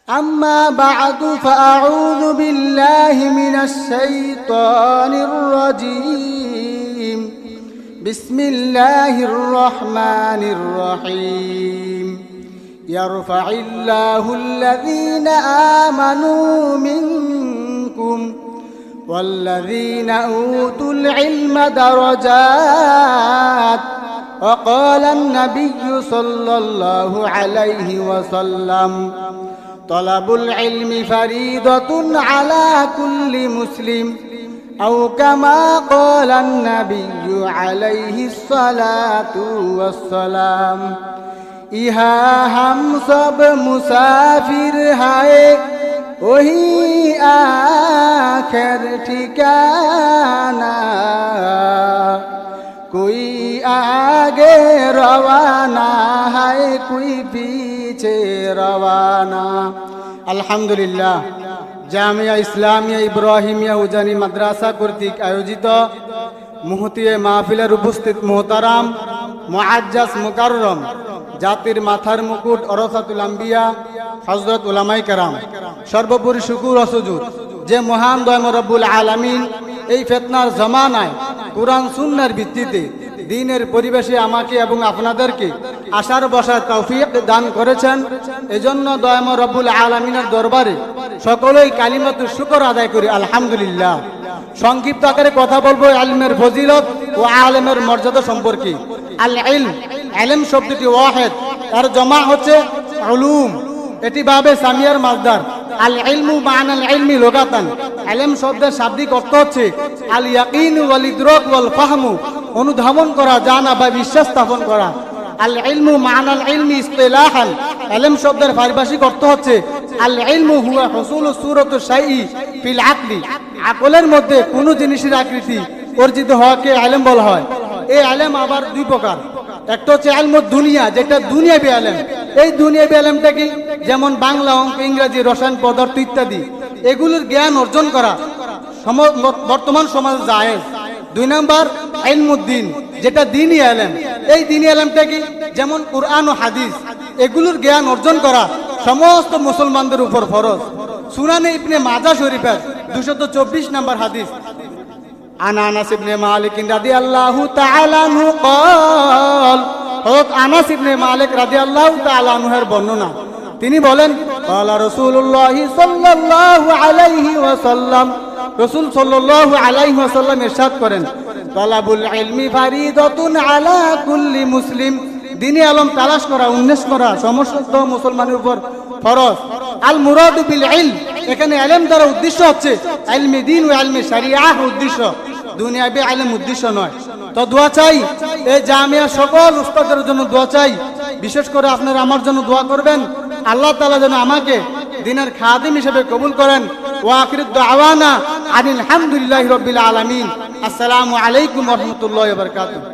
أما بعد فأعوذ بالله من الشيطان الرجيم بسم الله الرحمن الرحيم يرفع الله الذين آمنوا منكم والذين أوتوا العلم درجات وقال النبي صلى الله عليه وسلم طلب العلم فريضة على كل مسلم أو كما قال النبي عليه الصلاة والسلام यहाँ हम सब मुसाफिर हैं वही आखिर ठिकाना कोई आगे रवाना है कोई पीछे रवाना। अल्हम्दुलिल्लाह জামিয়া ইসলামিয়া ইব্রাহিমিয়া উজানি মাদ্রাসা কর্তৃক আয়োজিত মুহতিয়ে মাহফিলের উপস্থিত মোহতারাম মুআজ্জাজ মুকাররম জাতির মাথার মুকুট ওরসাতুল আম্বিয়া হযরত উলামায়ে কেরাম, সর্বোপরি শুকর ও সুজুদ যে মহান দয়াময় রব্বুল আলামিন এই ফিতনার জামানায় কুরআন সুন্নাহর ভিত্তিতে দ্বীনের পরিবেশে আমাকে এবং আপনাদেরকে আশার বসার তৌফিক দান করেছেন। এজন্য দয়াময় রব্বুল আলামিনের দরবারে সকলেই কালিমাতুশ শুকর আদায় করি আলহামদুলিল্লাহ। সংক্ষিপ্ত আকারে কথা বলবো ইলমের ফজিলত ও আলেমের মর্যাদা সম্পর্কে। আল ইলম, ইলম শব্দটি ওয়াহিদ, তার জমা হচ্ছে উলুম, এটি বাবে সামিয়ার মাসদার। আল ইলমু মা'নাল ইলমি লুগাতান, ইলম শব্দের শাব্দিক অর্থ হচ্ছে আল ইয়াকিন ওয়াল ইদরাক ওয়াল ফাহমু, অনুধাবন করা, জানা বা বিশ্বাস স্থাপন করা। আল ইলমু মা'নাল ইলমি ইসতিলাহান, ইলম শব্দের পারিভাষিক অর্থ হচ্ছে আল ইলমু হুয়া হুসুলু সূরাতু শাইই ফিল আকলি, আকলের মধ্যে কোন জিনিসের আকৃতি অর্জিত হওয়াকে ইলম বলা হয়। এই ইলম আবার দুই প্রকার, একটা হচ্ছে ইলমুদ দুনিয়া, যেটা দুনিয়াবি ইলম। এই দুনিয়াবি ইলমটা কি, যেমন বাংলা, অঙ্ক, ইংরেজি, রসায়ন, পদার্থ ইত্যাদি, এগুলোর জ্ঞান অর্জন করা বর্তমান সমাজে জায়েজ। দুই নাম্বার ইলমুদ্দিন, যেটা দ্বীনি ইলম। এই দ্বীনি ইলমটা কি, যেমন কুরআন ও হাদিস, এগুলোর জ্ঞান অর্জন করা সমস্ত মুসলমানদের উপর ফরজ। সুনানে ইবনে মাজাহ শরীফের 224 নম্বর হাদিস, আন আনাস ইবনে মালিক রাদিয়াল্লাহু তাআলা আনহু قال, হযরত আনাস ইবনে মালিক রাদিয়াল্লাহু তাআলা আনহুর বর্ণনা, তিনি বলেন ক্বালা রাসূলুল্লাহ সাল্লাল্লাহু আলাইহি ওয়াসাল্লাম, রাসূল সাল্লাল্লাহু আলাইহি ওয়াসাল্লাম ইরশাদ করেন তালাবুল ইলমি ফারিদাতুন আলা কুল্লি মুসলিম, দ্বীনি ইলম তালাশ করা, উন্মেষ করা সমস্ত মুসলমানের উপর ফরজ। আল মুরাদু বিল ইলম, এখানে ইলম দ্বারা উদ্দেশ্য হচ্ছে ইলমে দ্বীন ও ইলমে শরিয়াহ উদ্দেশ্য, দুনিয়াবি ইলম উদ্দেশ্য নয়। তো দোয়া চাই এই জামিয়া সকল উস্তাদের জন্য দোয়া চাই, বিশেষ করে আপনারা আমার জন্য দোয়া করবেন, আল্লাহ তাআলা যেন আমাকে দ্বীনের খাদিম হিসেবে কবুল করেন। ওয়া আখিরু দাওয়ানা আনিল হামদুলিল্লাহি রাব্বিল আলামিন। আসসালামু আলাইকুম ওয়া রাহমাতুল্লাহি ওয়া বারাকাতুহু।